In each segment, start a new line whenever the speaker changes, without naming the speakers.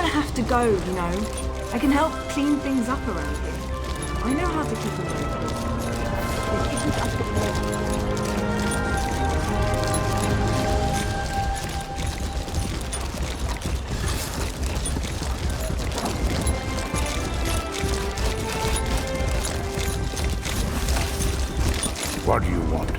have to go, you know. I can help clean things up around here. I know how to keep them open. It isn't up to me.
What do you want?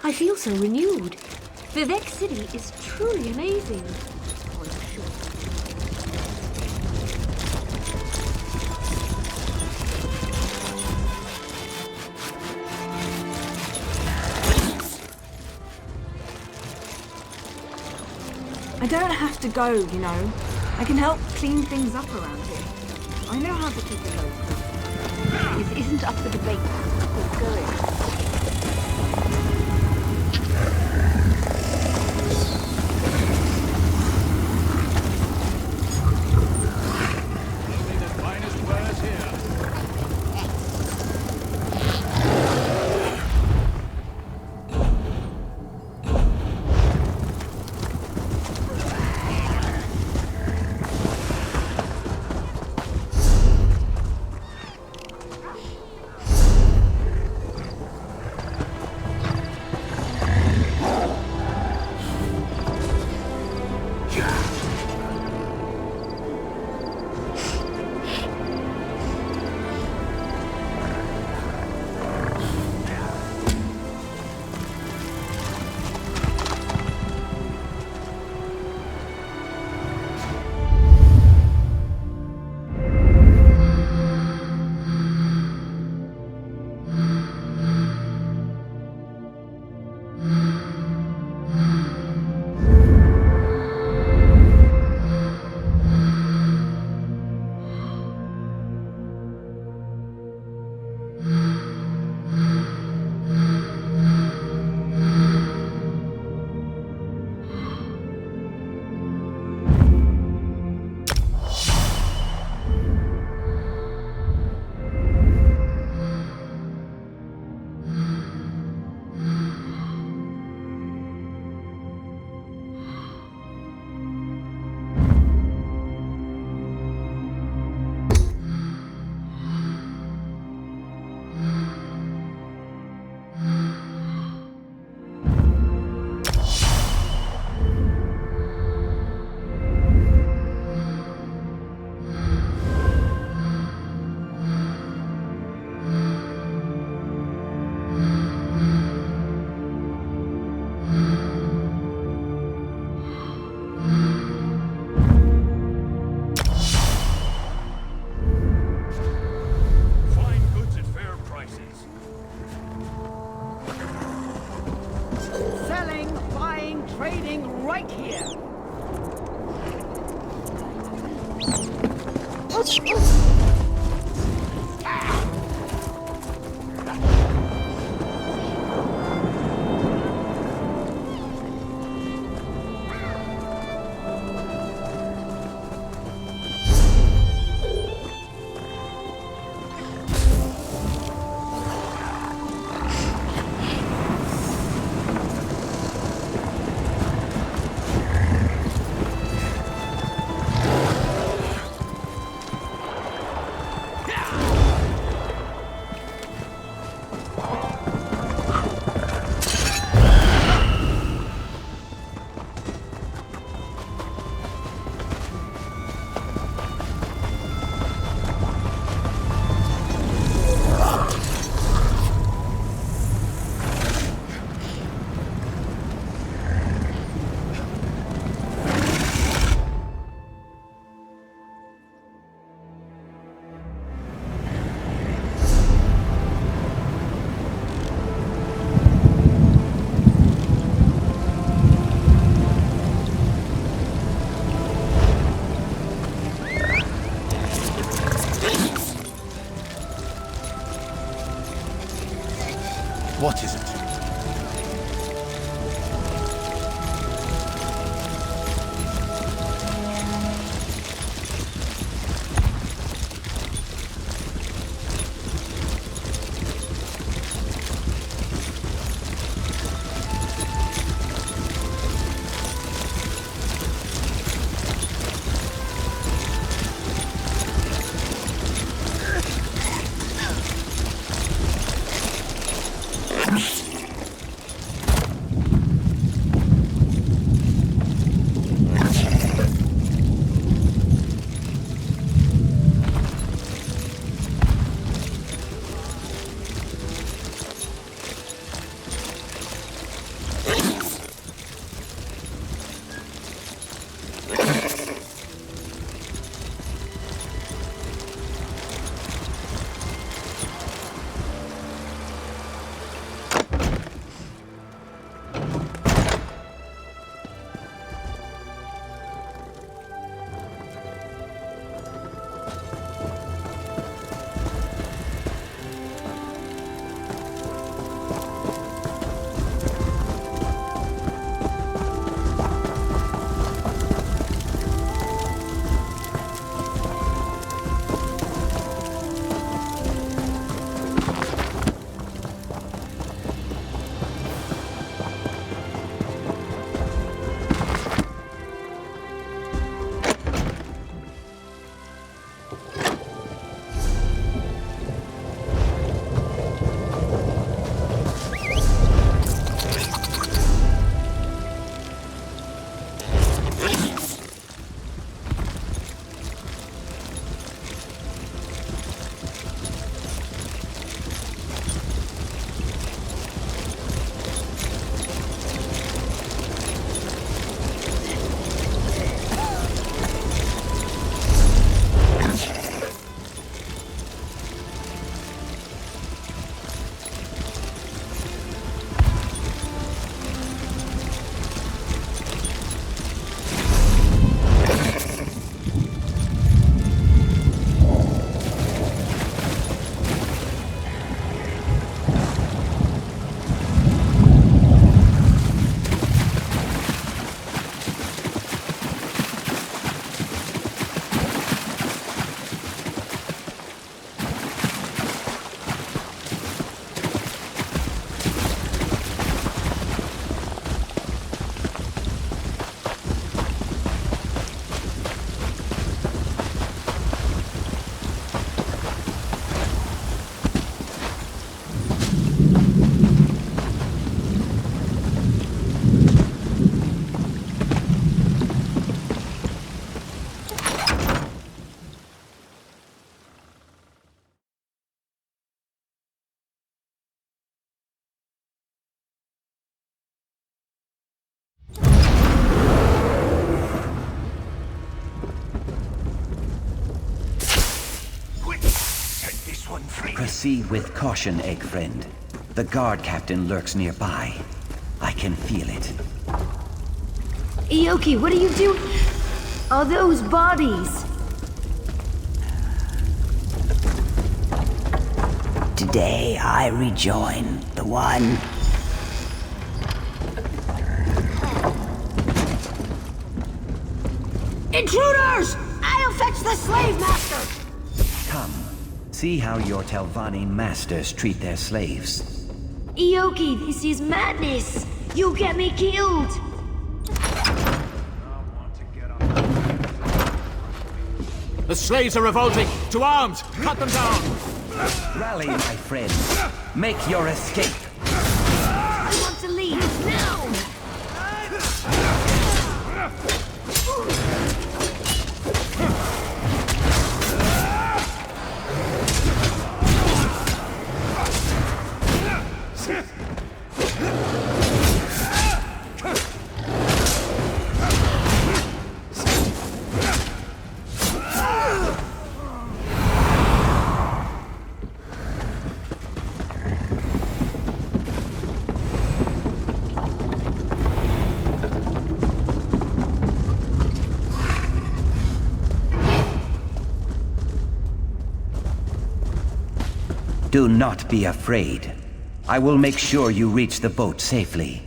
I feel so renewed. Vivek City is truly amazing. Oh, I'm sure.
I don't have to go, you know. I can help clean things up around here. I know how to keep it open.
This isn't up for debate. Keep going.
Trading right here.
What is it?
Proceed with caution, egg friend. The guard captain lurks nearby. I can feel it.
Ioki, what are you doing? Are those bodies?
Today I rejoin the one.
Intruders! I'll fetch the slave master!
Come, see how your Telvanni masters treat their slaves.
Ioki, this is madness! You'll get me killed!
The slaves are revolting! To arms! Cut them down!
Rally, my friends. Make your escape.
I want to leave now!
Do not be afraid. I will make sure you reach the boat safely.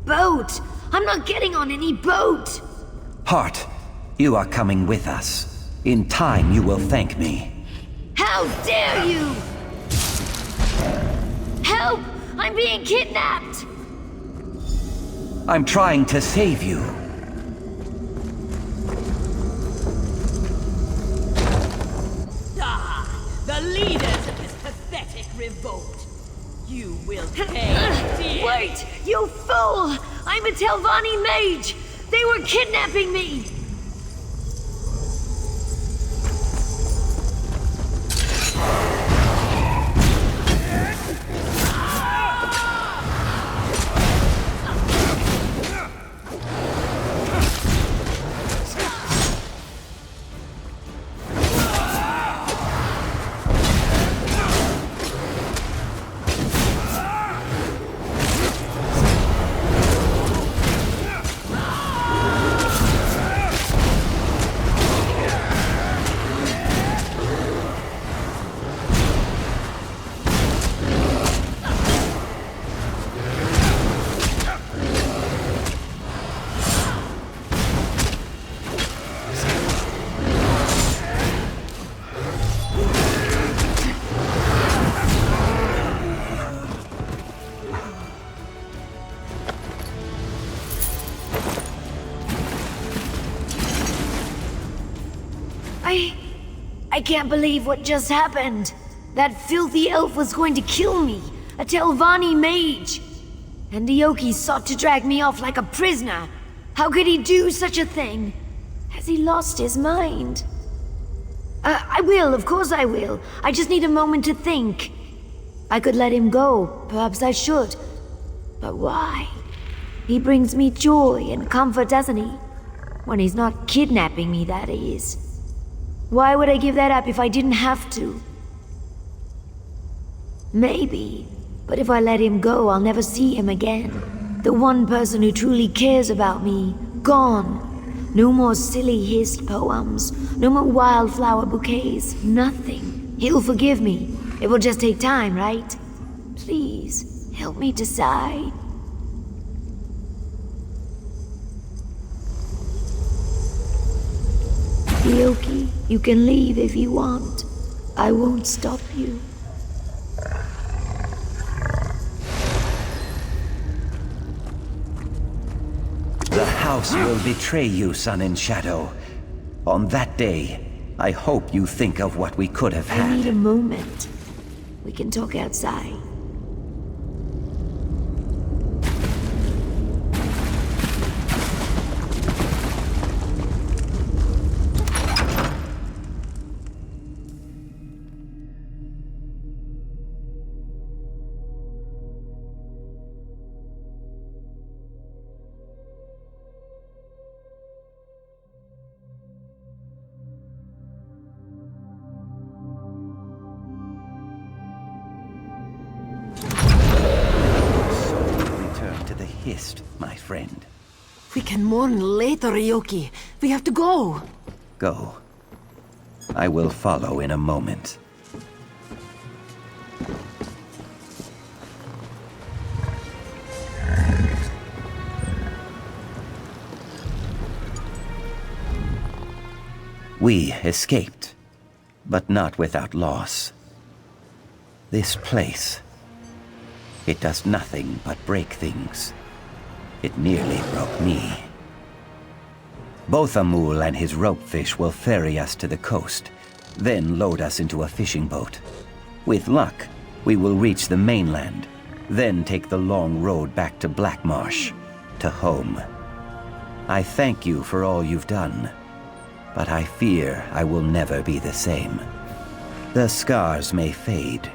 Boat? I'm not getting on any boat!
Hart, you are coming with us. In time, you will thank me.
How dare you! Help! I'm being kidnapped!
I'm trying to save you.
The leaders of this pathetic revolt. You will pay, dear.
Wait! You fool! I'm a Telvanni mage! They were kidnapping me! I can't believe what just happened. That filthy elf was going to kill me, a Telvanni mage. And Aoki sought to drag me off like a prisoner. How could he do such a thing? Has he lost his mind? I will, of course I will. I just need a moment to think. I could let him go, perhaps I should. But why? He brings me joy and comfort, doesn't he? When he's not kidnapping me, that is. Why would I give that up if I didn't have to? Maybe, but if I let him go, I'll never see him again. The one person who truly cares about me, gone. No more silly hissed poems, no more wildflower bouquets, nothing. He'll forgive me. It will just take time, right? Please, help me decide. Aoki, you can leave if you want. I won't stop you.
The house will betray you, Sun and Shadow. On that day, I hope you think of what we could have
I need a
had.
moment. We can talk outside.
Return to the Hist, my friend.
We can mourn later, Aoki. We have to go.
Go. I will follow in a moment. We escaped, but not without loss. This place, it does nothing but break things. It nearly broke me. Both Amul and his ropefish will ferry us to the coast, then load us into a fishing boat. With luck, we will reach the mainland, then take the long road back to Blackmarsh, to home. I thank you for all you've done, but I fear I will never be the same. The scars may fade.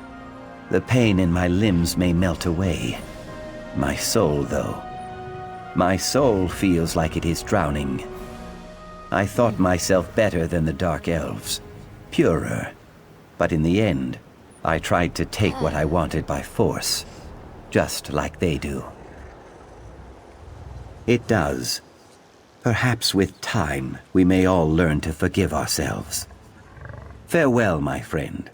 The pain in my limbs may melt away. My soul, though. My soul feels like it is drowning. I thought myself better than the Dark Elves, purer. But in the end, I tried to take what I wanted by force, just like they do. It does. Perhaps with time, we may all learn to forgive ourselves. Farewell, my friend.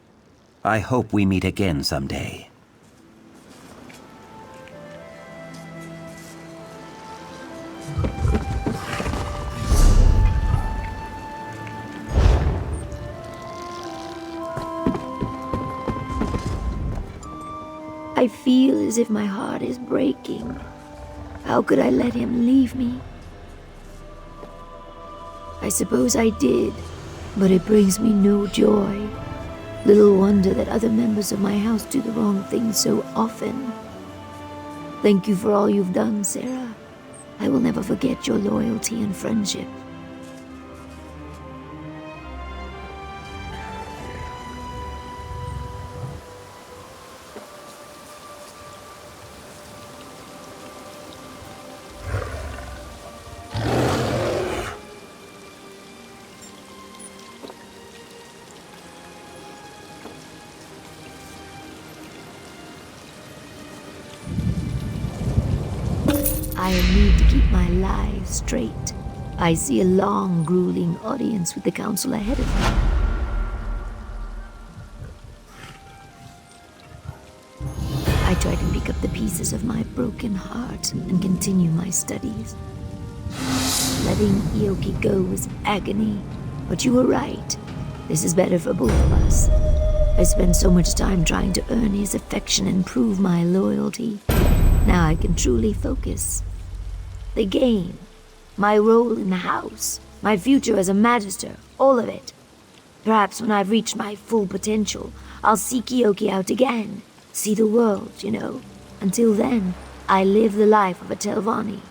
I hope we meet again someday.
I feel as if my heart is breaking. How could I let him leave me? I suppose I did, but it brings me no joy. Little wonder that other members of my house do the wrong thing so often. Thank you for all you've done, Sarah. I will never forget your loyalty and friendship. I need to keep my lies straight. I see a long, grueling audience with the council ahead of me. I try to pick up the pieces of my broken heart and continue my studies. Letting Ioki go was agony, but you were right. This is better for both of us. I spent so much time trying to earn his affection and prove my loyalty. Now I can truly focus. The game, my role in the house, my future as a magister, all of it. Perhaps when I've reached my full potential, I'll seek Ioki out again. See the world, you know. Until then, I live the life of a Telvanni.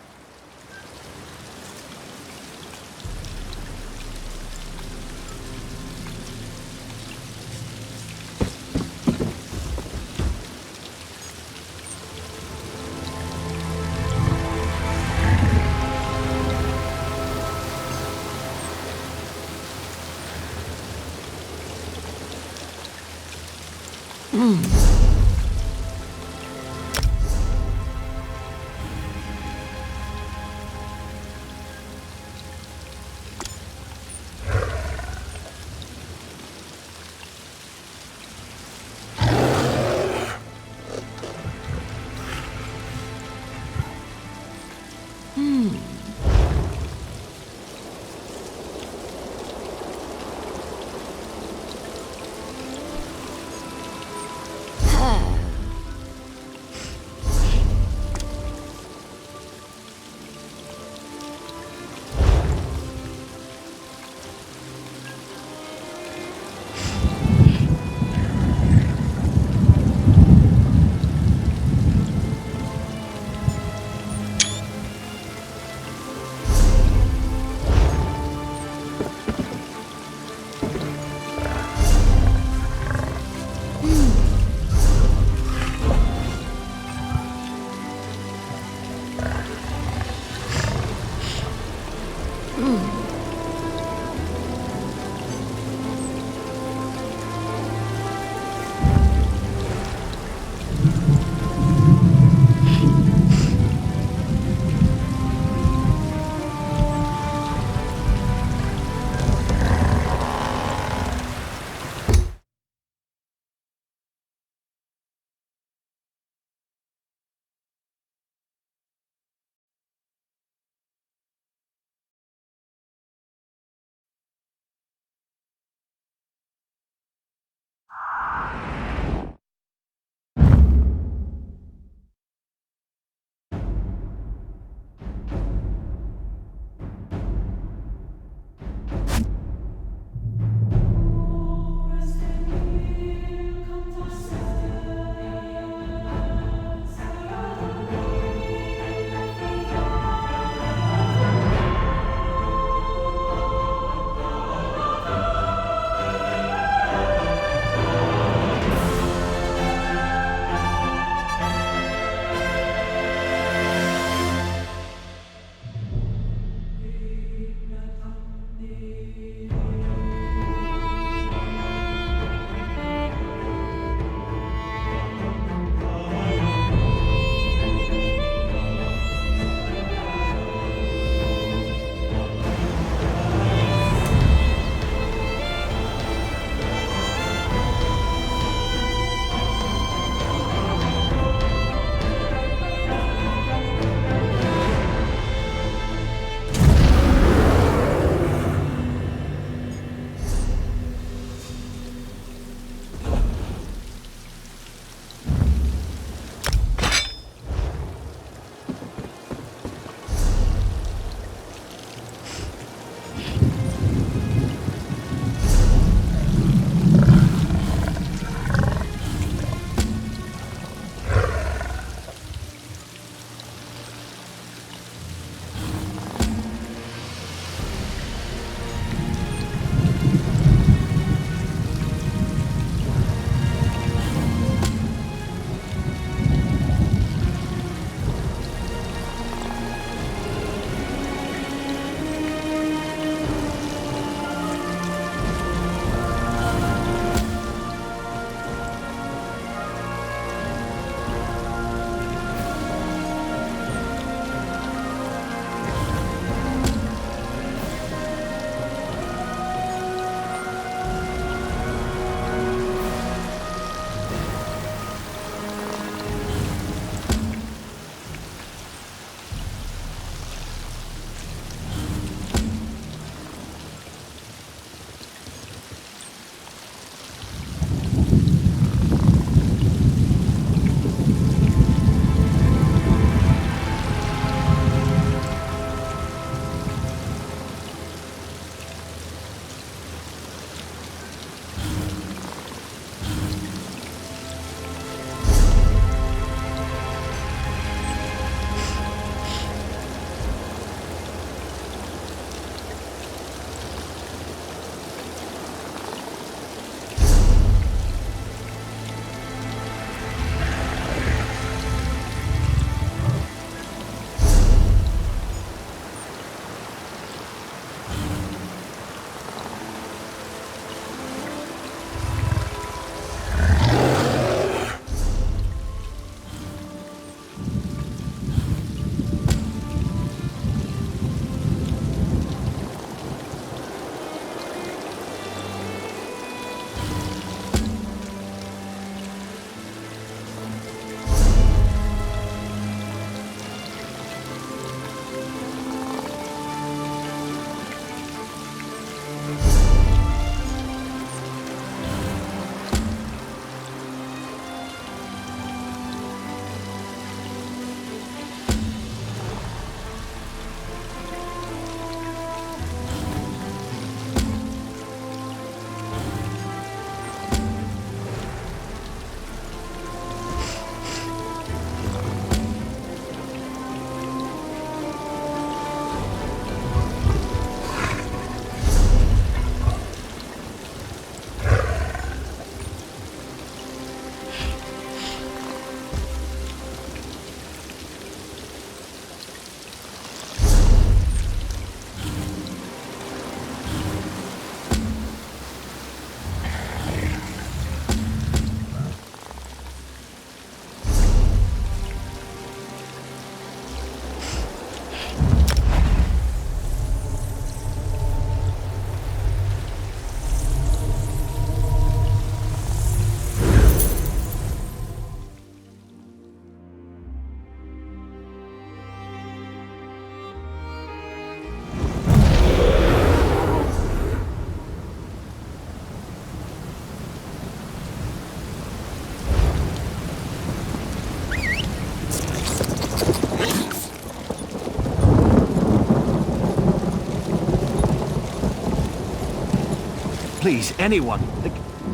Please, anyone.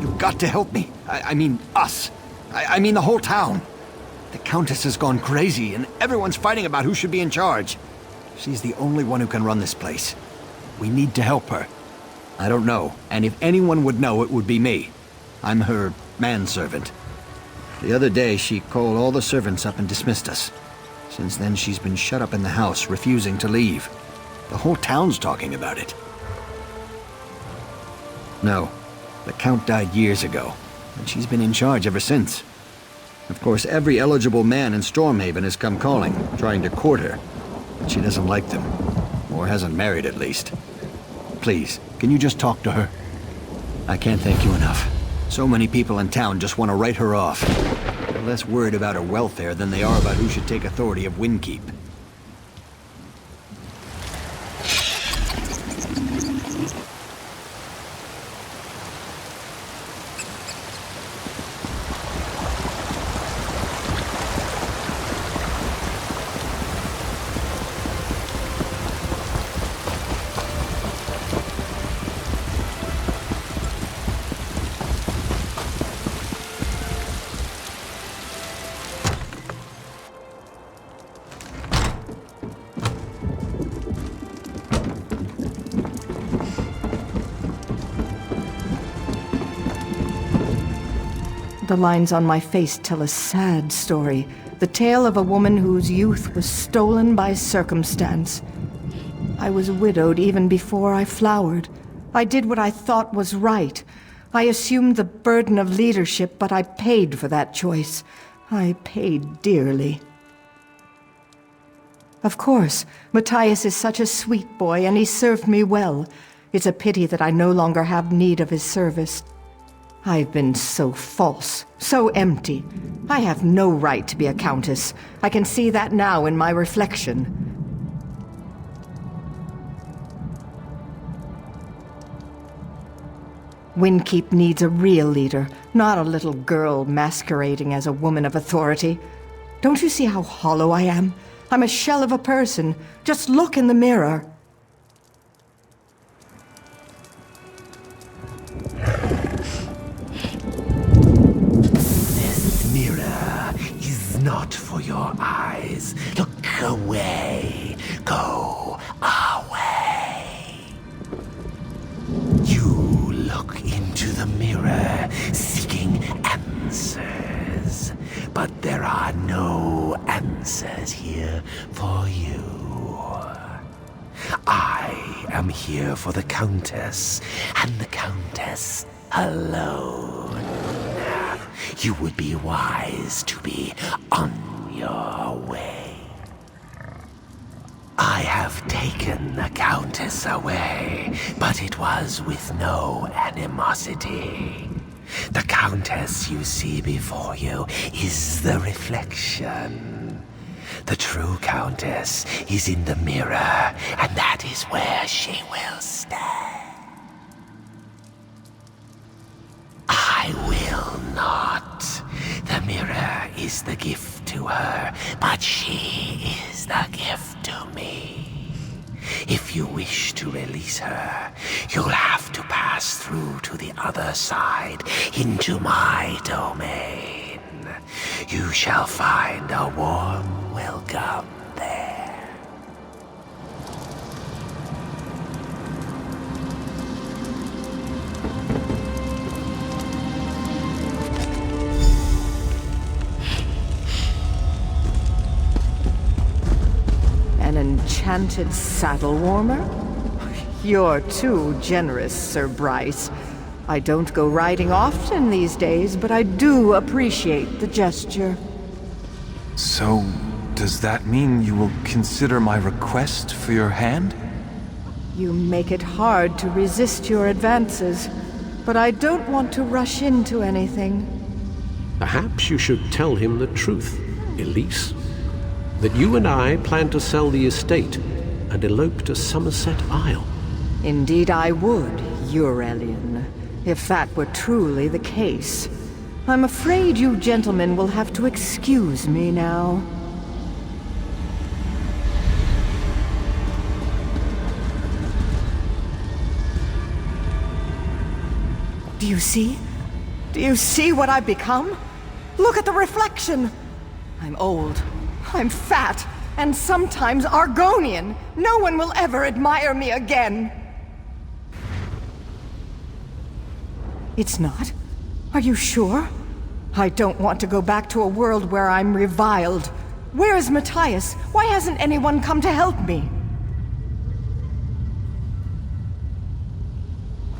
You've got to help me. I mean, us. I mean the whole town. The Countess has gone crazy, and everyone's fighting about who should be in charge. She's the only one who can run this place. We need to help her. I don't know, and if anyone would know, it would be me. I'm her manservant. The other day, she called all the servants up and dismissed us. Since then, she's been shut up in the house, refusing to leave. The whole town's talking about it. No, the Count died years ago, and she's been in charge ever since. Of course, every eligible man in Stormhaven has come calling, trying to court her. But she doesn't like them. Or hasn't married, at least. Please, can you just talk to her? I can't thank you enough. So many people in town just want to write her off. They're less worried about her welfare than they are about who should take authority of Windkeep.
The lines on my face tell a sad story. The tale of a woman whose youth was stolen by circumstance. I was widowed even before I flowered. I did what I thought was right. I assumed the burden of leadership, but I paid for that choice. I paid dearly. Of course, Matthias is such a sweet boy, and he served me well. It's a pity that I no longer have need of his service. I've been so false, so empty. I have no right to be a countess. I can see that now in my reflection. Windkeep needs a real leader, not a little girl masquerading as a woman of authority. Don't you see how hollow I am? I'm a shell of a person. Just look in the mirror.
Not for your eyes. Look away. Go away. You look into the mirror, seeking answers. But there are no answers here for you. I am here for the Countess, and the Countess alone. You would be wise to be on your way. I have taken the Countess away, but it was with no animosity. The Countess you see before you is the reflection. The true Countess is in the mirror, and that is where she will stand. I will not. The mirror is the gift to her, but she is the gift to me. If you wish to release her, you'll have to pass through to the other side, into my domain. You shall find a warm welcome there.
An enchanted saddle warmer? You're too generous, Sir Bryce. I don't go riding often these days, but I do appreciate the gesture.
So, does that mean you will consider my request for your hand?
You make it hard to resist your advances, but I don't want to rush into anything.
Perhaps you should tell him the truth, Elise. That you and I plan to sell the estate and elope to Somerset Isle.
Indeed I would, Eurelian, if that were truly the case. I'm afraid you gentlemen will have to excuse me now. Do you see? Do you see what I've become? Look at the reflection! I'm old, I'm fat, and sometimes Argonian. No one will ever admire me again. It's not? Are you sure? I don't want to go back to a world where I'm reviled. Where is Matthias? Why hasn't anyone come to help me?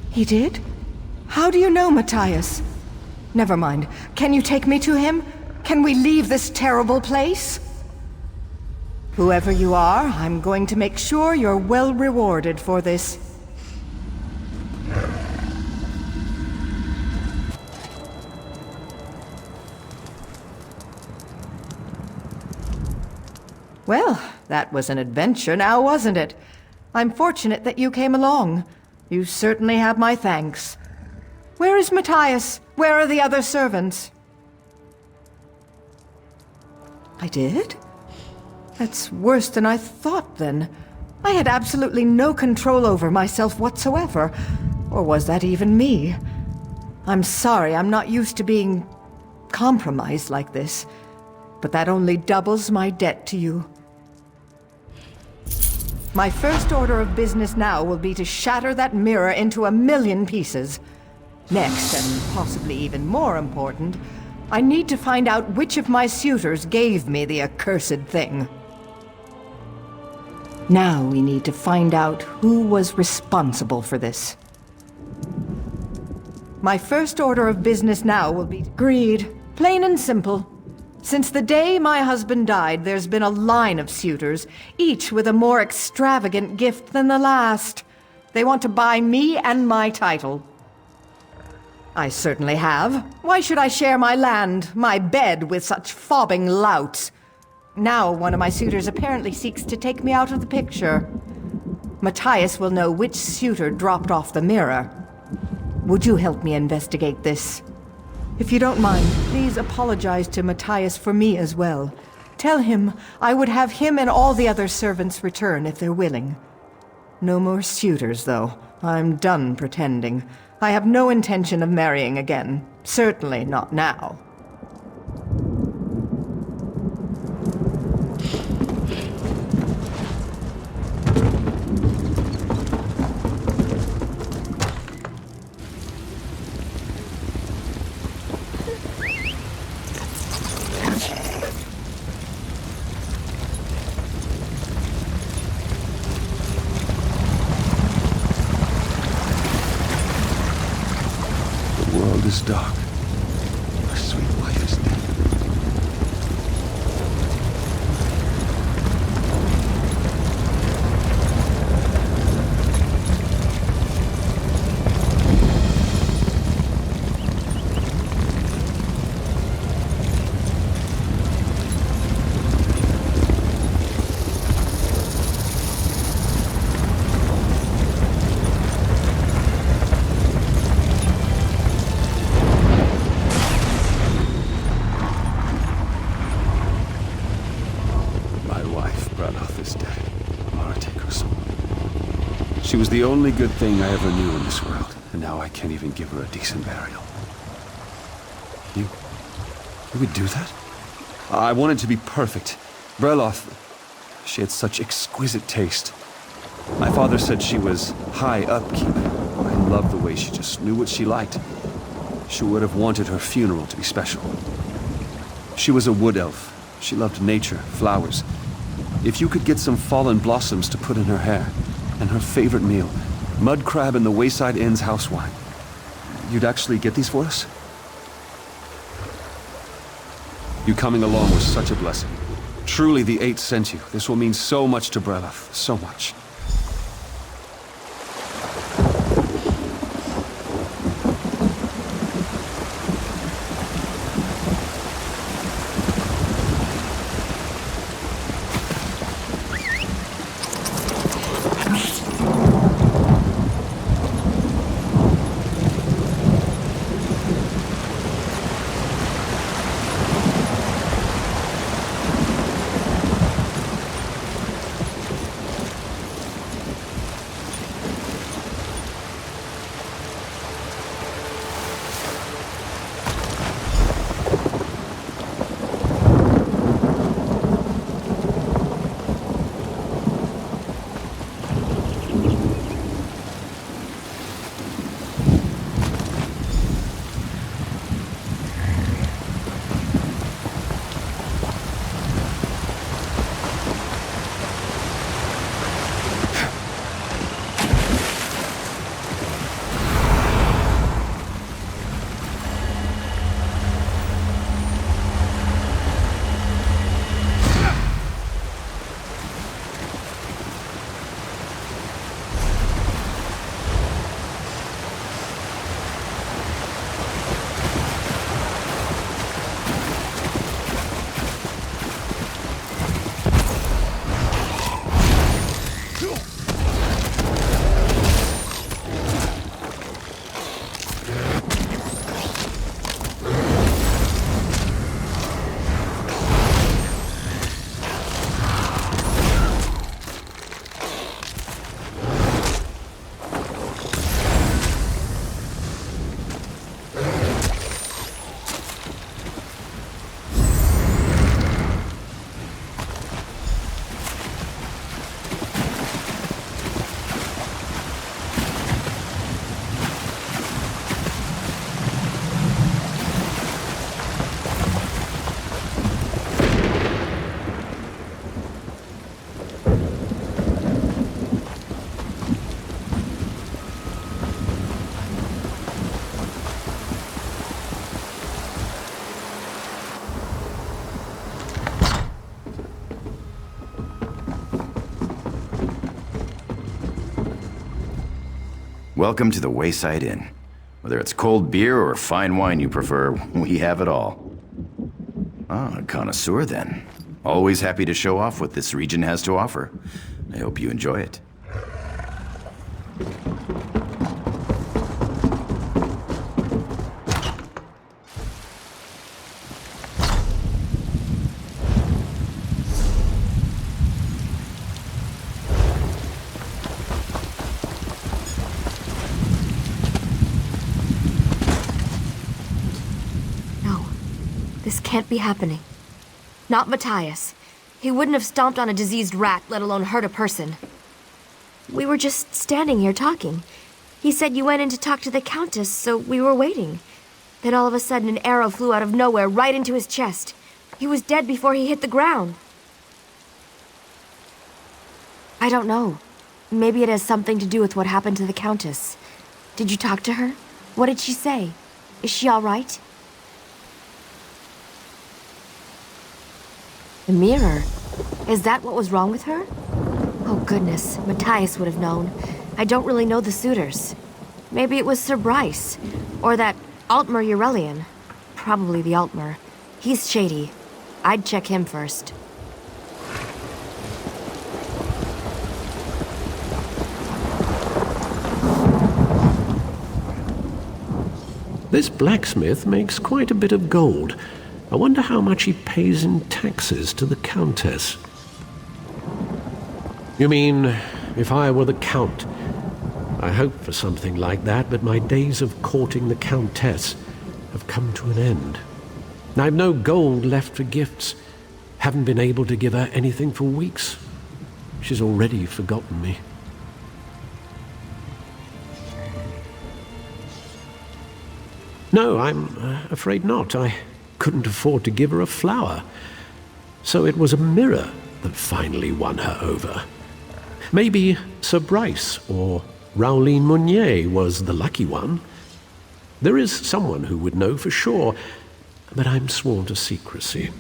He did? How do you know Matthias? Never mind. Can you take me to him? Can we leave this terrible place? Whoever you are, I'm going to make sure you're well rewarded for this. Well, that was an adventure now, wasn't it? I'm fortunate that you came along. You certainly have my thanks. Where is Matthias? Where are the other servants? I did? That's worse than I thought, then. I had absolutely no control over myself whatsoever. Or was that even me? I'm sorry, I'm not used to being compromised like this. But that only doubles my debt to you. My first order of business now will be to shatter that mirror into 1,000,000 pieces. Next, and possibly even more important, I need to find out which of my suitors gave me the accursed thing. Now we need to find out who was responsible for this. My first order of business now will be greed, plain and simple. Since the day my husband died, there's been a line of suitors, each with a more extravagant gift than the last. They want to buy me and my title. I certainly have. Why should I share my land, my bed, with such fobbing louts? Now one of my suitors apparently seeks to take me out of the picture. Matthias will know which suitor dropped off the mirror. Would you help me investigate this? If you don't mind, please apologize to Matthias for me as well. Tell him I would have him and all the other servants return if they're willing. No more suitors, though. I'm done pretending. I have no intention of marrying again. Certainly not now.
Is dark. A sweet light is dead. She was the only good thing I ever knew in this world, and now I can't even give her a decent burial. You would do that? I wanted to be perfect. Breloth, she had such exquisite taste. My father said she was high upkeep. I loved the way she just knew what she liked. She would have wanted her funeral to be special. She was a wood elf. She loved nature, flowers. If you could get some fallen blossoms to put in her hair, and her favorite meal, mud crab and the Wayside Inn's house wine. You'd actually get these for us? You coming along was such a blessing. Truly the Eight sent you. This will mean so much to Breloth, so much.
Welcome to the Wayside Inn. Whether it's cold beer or fine wine you prefer, we have it all. Ah, a connoisseur then. Always happy to show off what this region has to offer. I hope you enjoy it.
This can't be happening. Not Matthias. He wouldn't have stomped on a diseased rat, let alone hurt a person. We were just standing here talking. He said you went in to talk to the Countess, so we were waiting. Then all of a sudden an arrow flew out of nowhere right into his chest. He was dead before he hit the ground. I don't know. Maybe it has something to do with what happened to the Countess. Did you talk to her? What did she say? Is she all right? The mirror? Is that what was wrong with her? Oh goodness, Matthias would have known. I don't really know the suitors. Maybe it was Sir Bryce. Or that Altmer Eurelian. Probably the Altmer. He's shady. I'd check him first.
This blacksmith makes quite a bit of gold. I wonder how much he pays in taxes to the Countess. You mean, if I were the Count? I hoped for something like that, but my days of courting the Countess have come to an end. I've no gold left for gifts. Haven't been able to give her anything for weeks. She's already forgotten me. No, I'm afraid not. I couldn't afford to give her a flower. So it was a mirror that finally won her over. Maybe Sir Bryce or Rowleen Mounier was the lucky one. There is someone who would know for sure, but I'm sworn to secrecy.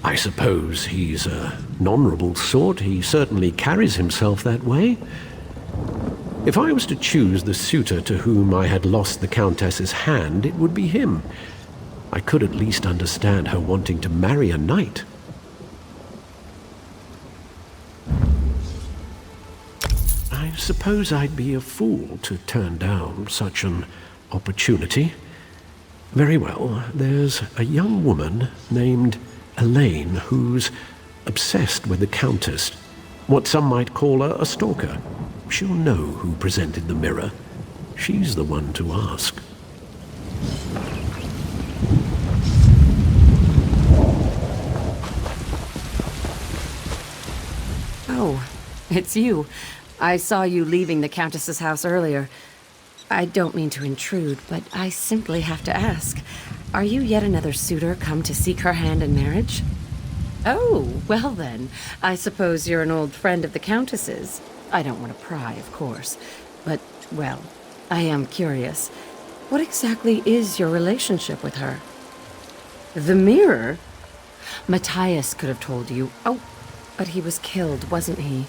I suppose he's an honorable sort. He certainly carries himself that way. If I was to choose the suitor to whom I had lost the Countess's hand, it would be him. I could at least understand her wanting to marry a knight. I suppose I'd be a fool to turn down such an opportunity. Very well, there's a young woman named Elaine who's obsessed with the Countess. What some might call a stalker. She'll know who presented the mirror. She's the one to ask.
Oh, it's you. I saw you leaving the Countess's house earlier. I don't mean to intrude, but I simply have to ask. Are you yet another suitor come to seek her hand in marriage? Oh, well then, I suppose you're an old friend of the Countess's. I don't want to pry, of course, but, well, I am curious. What exactly is your relationship with her? The mirror? Matthias could have told you. Oh, but he was killed, wasn't he?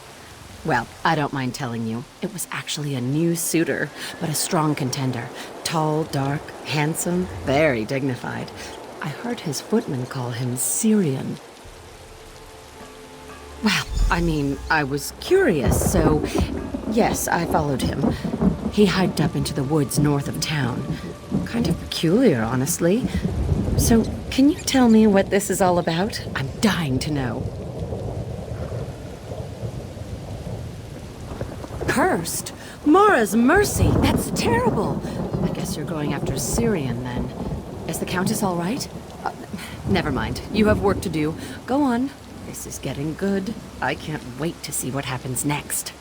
Well, I don't mind telling you. It was actually a new suitor, but a strong contender. Tall, dark, handsome, very dignified. I heard his footman call him Syrian. Well, I mean, I was curious, so yes, I followed him. He hiked up into the woods north of town. Kind of peculiar, honestly. So, can you tell me what this is all about? I'm dying to know. Cursed? Mara's mercy! That's terrible! I guess you're going after Syrian, then. Is the Countess all right? Never mind. You have work to do. Go on. This is getting good. I can't wait to see what happens next.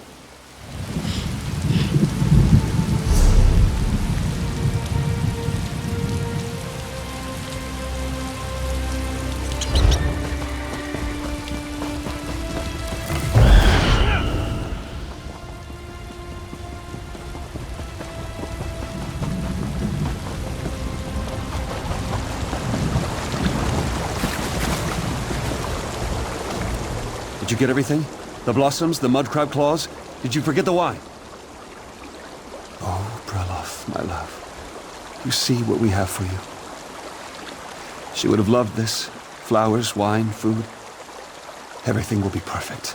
Did you get everything? The blossoms, the mud crab claws. Did you forget the wine? Oh, Brelov, my love. You see what we have for you. She would have loved this. Flowers, wine, food. Everything will be perfect.